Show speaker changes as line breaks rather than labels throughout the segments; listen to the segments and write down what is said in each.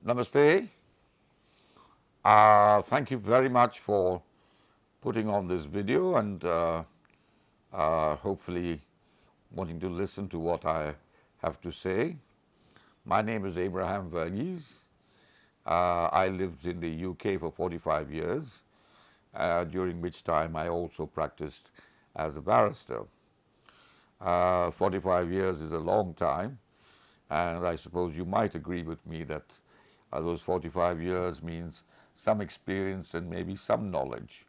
Namaste. Thank you very much for putting on this video and hopefully wanting to listen to what I have to say. My name is Abraham Verghese. I lived in the UK for 45 years, during which time I also practiced as a barrister. 45 years is a long time, and I suppose you might agree with me that those 45 years means some experience and maybe some knowledge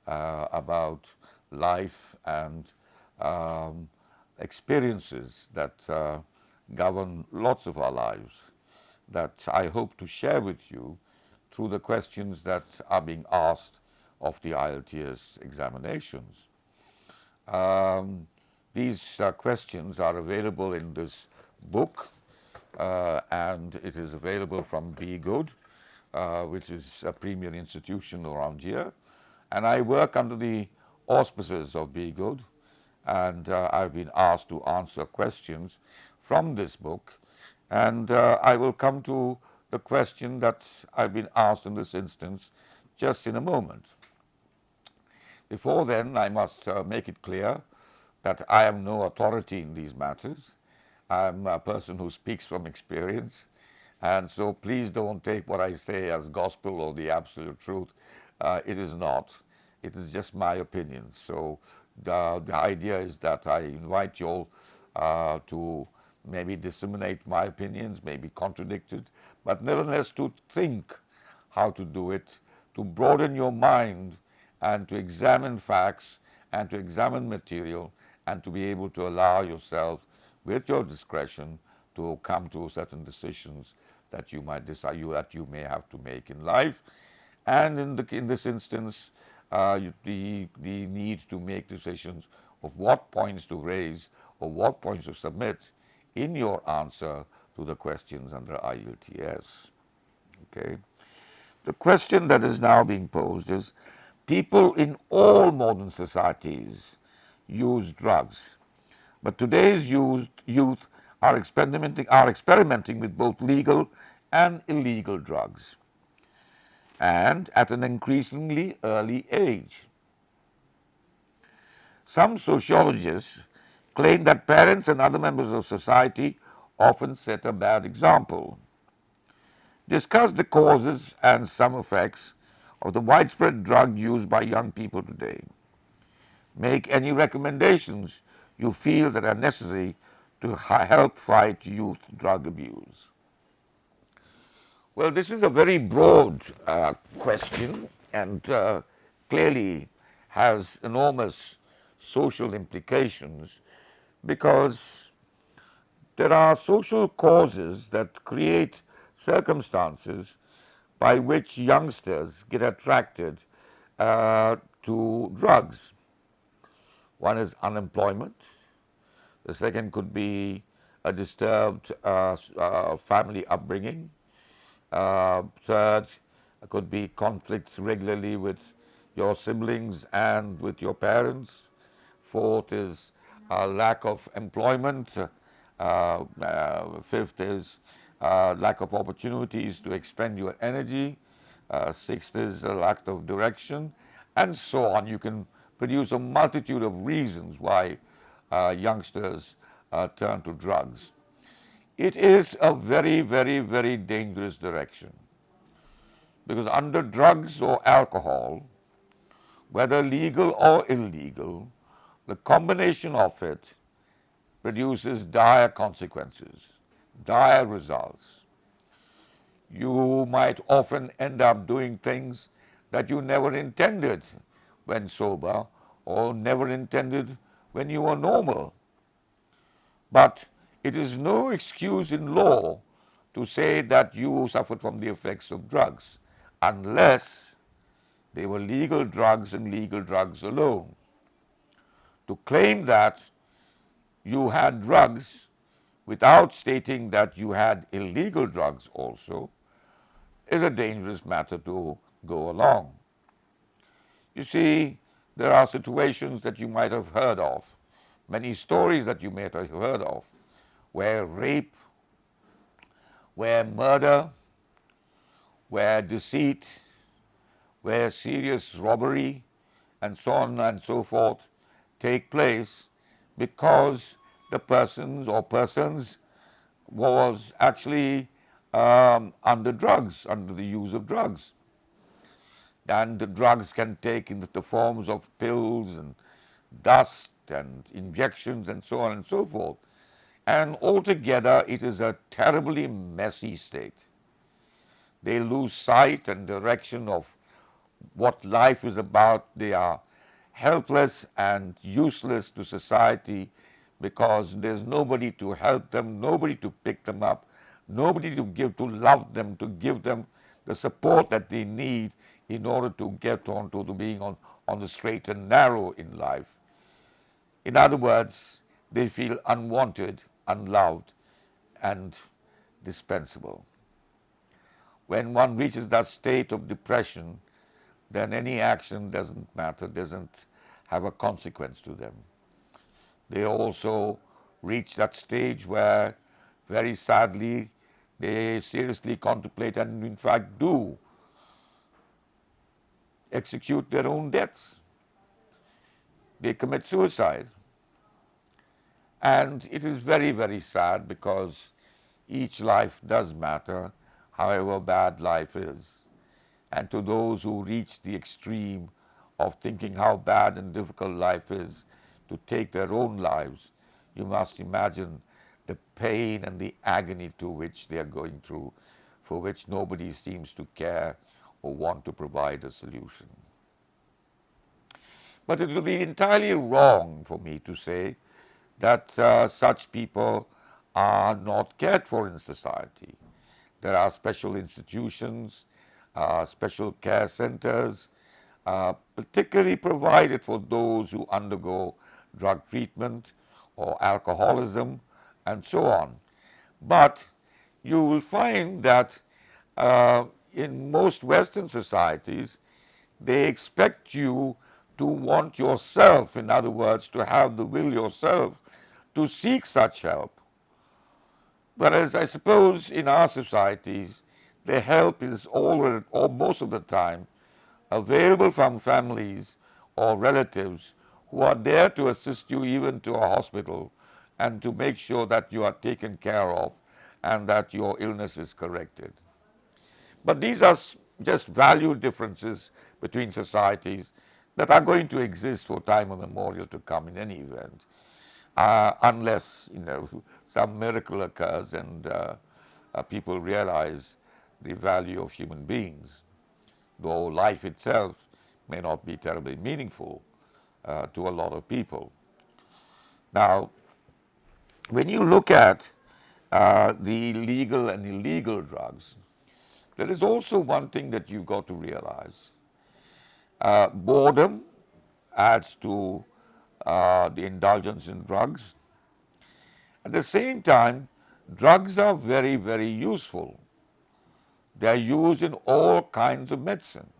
about life and experiences that govern lots of our lives that I hope to share with you through the questions that are being asked of the IELTS examinations. These questions are available in this book, and it is available from B-Ghud, which is a premier institution around here. And I work under the auspices of B-Ghud, and I've been asked to answer questions from this book. And I will come to the question that I've been asked in this instance just in a moment. Before then, I must make it clear that I am no authority in these matters. I'm a person who speaks from experience, and so please don't take what I say as gospel or the absolute truth. It is not. It is just my opinion. So the idea is that I invite you all to maybe disseminate my opinions, maybe contradicted, but nevertheless to think how to do it, to broaden your mind and to examine facts and to examine material and to be able to allow yourself with your discretion to come to certain decisions that you might decide that you may have to make in life. And in this instance, the need to make decisions of what points to raise or what points to submit in your answer to the questions under IELTS. Okay. The question that is now being posed is, people in all modern societies use drugs, but today's youth are experimenting with both legal and illegal drugs, and at an increasingly early age. Some sociologists claim that parents and other members of society often set a bad example. Discuss the causes and some effects of the widespread drug use by young people today. Make any recommendations you feel that are necessary to help fight youth drug abuse. Well, this is a very broad question and clearly has enormous social implications, because there are social causes that create circumstances by which youngsters get attracted to drugs. One is unemployment. The second could be a disturbed family upbringing. Third could be conflicts regularly with your siblings and with your parents. Fourth is lack of employment. Fifth is lack of opportunities to expend your energy. Sixth is a lack of direction, and so on. You can produce a multitude of reasons why youngsters turn to drugs. It is a very, very, very dangerous direction, because under drugs or alcohol, whether legal or illegal, the combination of it produces dire consequences, dire results. You might often end up doing things that you never intended when sober, or never intended when you were normal. But it is no excuse in law to say that you suffered from the effects of drugs, unless they were legal drugs and legal drugs alone. To claim that you had drugs without stating that you had illegal drugs also is a dangerous matter to go along. You see, there are situations that you might have heard of, many stories that you may have heard of, where rape, where murder, where deceit, where serious robbery, and so on and so forth take place because the persons was actually under drugs, under the use of drugs. And the drugs can take in the forms of pills and dust and injections and so on and so forth. And altogether, it is a terribly messy state. They lose sight and direction of what life is about. They are helpless and useless to society because there's nobody to help them, nobody to pick them up, nobody to love them, to give them the support that they need in order to get on to being on the straight and narrow in life. In other words, they feel unwanted, unloved, and dispensable. When one reaches that state of depression, then any action doesn't matter, doesn't have a consequence to them. They also reach that stage where, very sadly, they seriously contemplate and in fact do execute their own deaths. They commit suicide. And it is very, very sad because each life does matter, however bad life is. And to those who reach the extreme of thinking how bad and difficult life is to take their own lives, you must imagine the pain and the agony to which they are going through, for which nobody seems to care or want to provide a solution. But it will be entirely wrong for me to say that such people are not cared for in society. There are special institutions, special care centers, particularly provided for those who undergo drug treatment or alcoholism and so on. But you will find that in most Western societies, they expect you to want yourself, in other words, to have the will yourself to seek such help. Whereas I suppose in our societies, the help is already, or most of the time, available from families or relatives who are there to assist you even to a hospital and to make sure that you are taken care of and that your illness is corrected. But these are just value differences between societies that are going to exist for time immemorial to come in any event, unless some miracle occurs and people realize the value of human beings, though life itself may not be terribly meaningful to a lot of people. Now, when you look at the legal and illegal drugs, there is also one thing that you've got to realize. Boredom adds to the indulgence in drugs. At the same time, drugs are very, very useful. They are used in all kinds of medicine.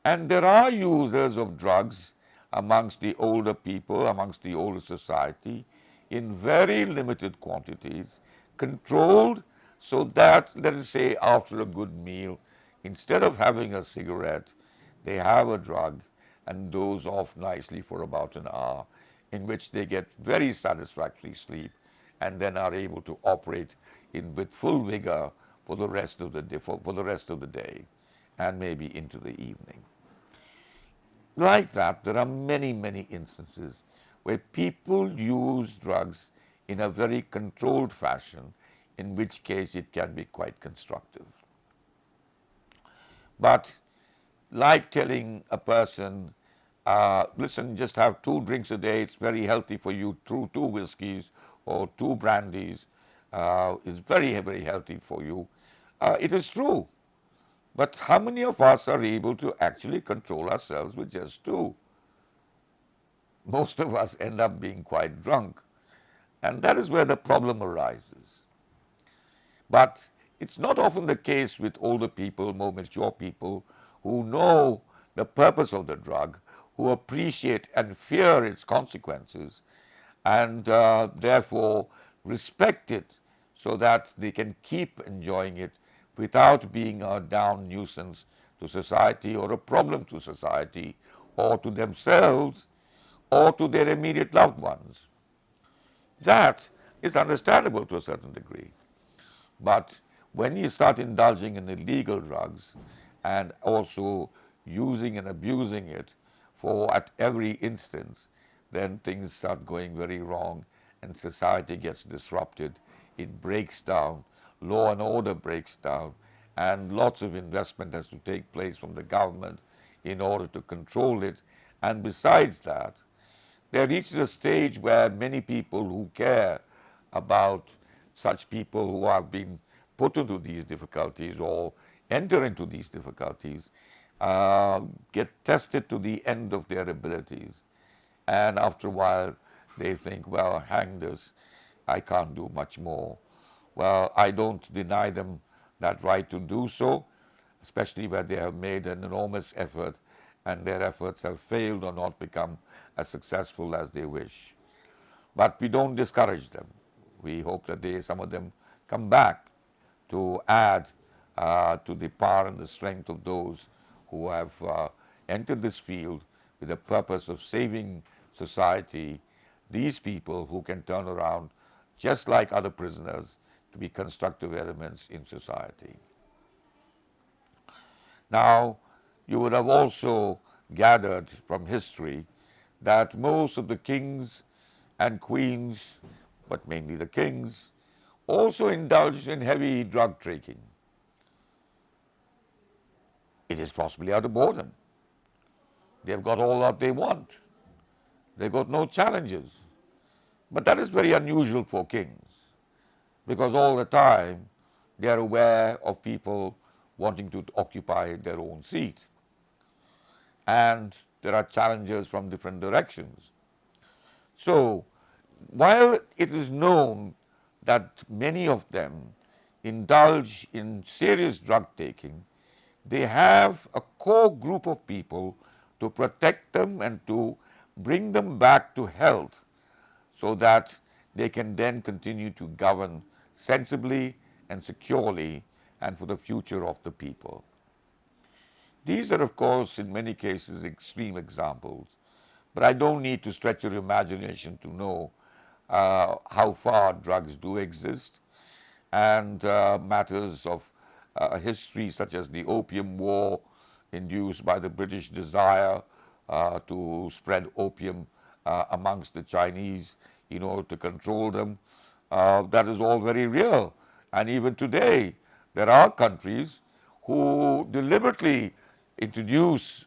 And there are users of drugs amongst the older people, amongst the older society, in very limited quantities, controlled so that, let us say, after a good meal, instead of having a cigarette, they have a drug and doze off nicely for about an hour, in which they get very satisfactory sleep and then are able to operate with full vigor for the rest of the day and maybe into the evening. Like that, there are many, many instances where people use drugs in a very controlled fashion, in which case it can be quite constructive. But like telling a person, listen, just have 2 drinks a day, it's very healthy for you, 2 whiskeys or 2 brandies is very, very healthy for you. It is true. But how many of us are able to actually control ourselves with just 2? Most of us end up being quite drunk. And that is where the problem arises. But it's not often the case with older people, more mature people, who know the purpose of the drug, who appreciate and fear its consequences, and therefore respect it so that they can keep enjoying it without being a down nuisance to society or a problem to society or to themselves or to their immediate loved ones. That is understandable to a certain degree. But when you start indulging in illegal drugs and also using and abusing it at every instance, then things start going very wrong and society gets disrupted. It breaks down, law and order breaks down, and lots of investment has to take place from the government in order to control it. And besides that, there reaches a stage where many people who care about such people who have been put into these difficulties or enter into these difficulties get tested to the end of their abilities. And after a while, they think, well, hang this, I can't do much more. Well, I don't deny them that right to do so, especially where they have made an enormous effort and their efforts have failed or not become as successful as they wish. But we don't discourage them. We hope that some of them come back to add to the power and the strength of those who have entered this field with the purpose of saving society, these people who can turn around, just like other prisoners, to be constructive elements in society. Now, you would have also gathered from history that most of the kings and queens, but mainly the kings, also indulged in heavy drug taking. It is possibly out of boredom. They have got all that they want. They've got no challenges. But that is very unusual for kings, because all the time they are aware of people wanting to occupy their own seat. And there are challenges from different directions. So, while it is known that many of them indulge in serious drug taking, they have a core group of people to protect them and to bring them back to health so that they can then continue to govern sensibly and securely and for the future of the people. These are, of course, in many cases extreme examples, but I don't need to stretch your imagination to know how far drugs do exist, and matters of history such as the Opium War induced by the British desire to spread opium amongst the Chinese in order to control them. That is all very real, and even today there are countries who deliberately introduce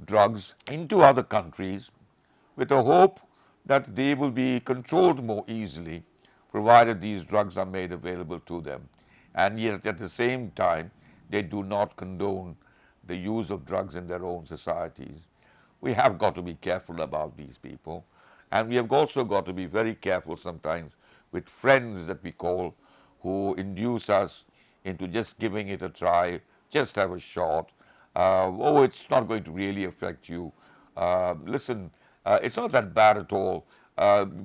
drugs into other countries with the hope that they will be controlled more easily provided these drugs are made available to them. And yet at the same time, they do not condone the use of drugs in their own societies. We have got to be careful about these people, and we have also got to be very careful sometimes with friends that we call, who induce us into just giving it a try, just have a shot. Oh, it's not going to really affect you. Listen, it's not that bad at all.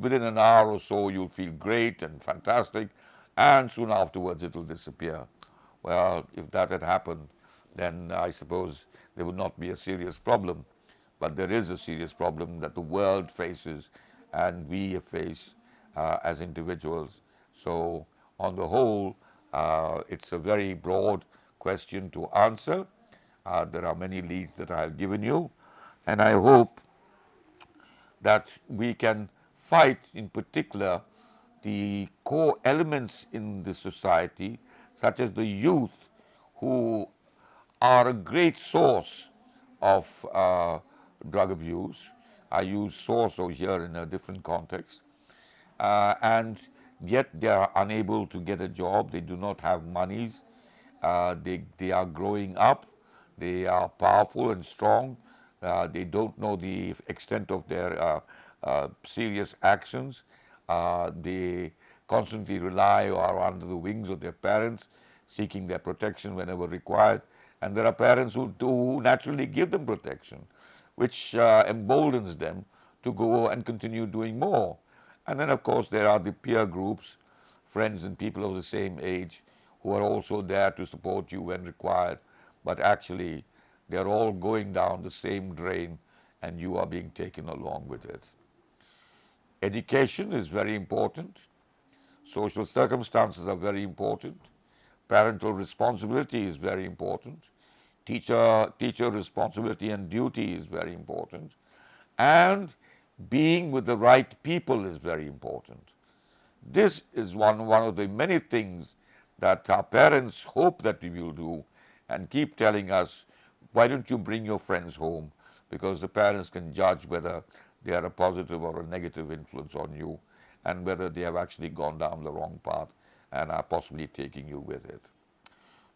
Within an hour or so, you'll feel great and fantastic, and soon afterwards it will disappear. Well, if that had happened, then I suppose there would not be a serious problem. But there is a serious problem that the world faces and we face as individuals. So, on the whole, it's a very broad question to answer. There are many leads that I have given you, and I hope that we can fight in particular the core elements in the society, such as the youth, who are a great source of drug abuse. I use source over here in a different context, and yet they are unable to get a job. They do not have monies. They are growing up. They are powerful and strong. They don't know the extent of their serious actions. They constantly rely or are under the wings of their parents, seeking their protection whenever required. And there are parents who naturally give them protection, which emboldens them to go and continue doing more. And then, of course, there are the peer groups, friends and people of the same age, who are also there to support you when required, but actually they are all going down the same drain and you are being taken along with it. Education is very important. Social circumstances are very important. Parental responsibility is very important. Teacher responsibility and duty is very important. And being with the right people is very important. This is one of the many things that our parents hope that we will do and keep telling us, why don't you bring your friends home? Because the parents can judge whether they are a positive or a negative influence on you and whether they have actually gone down the wrong path and are possibly taking you with it.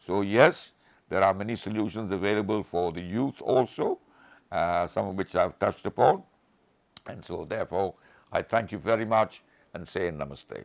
So yes, there are many solutions available for the youth also, some of which I have touched upon. And so therefore, I thank you very much and say namaste.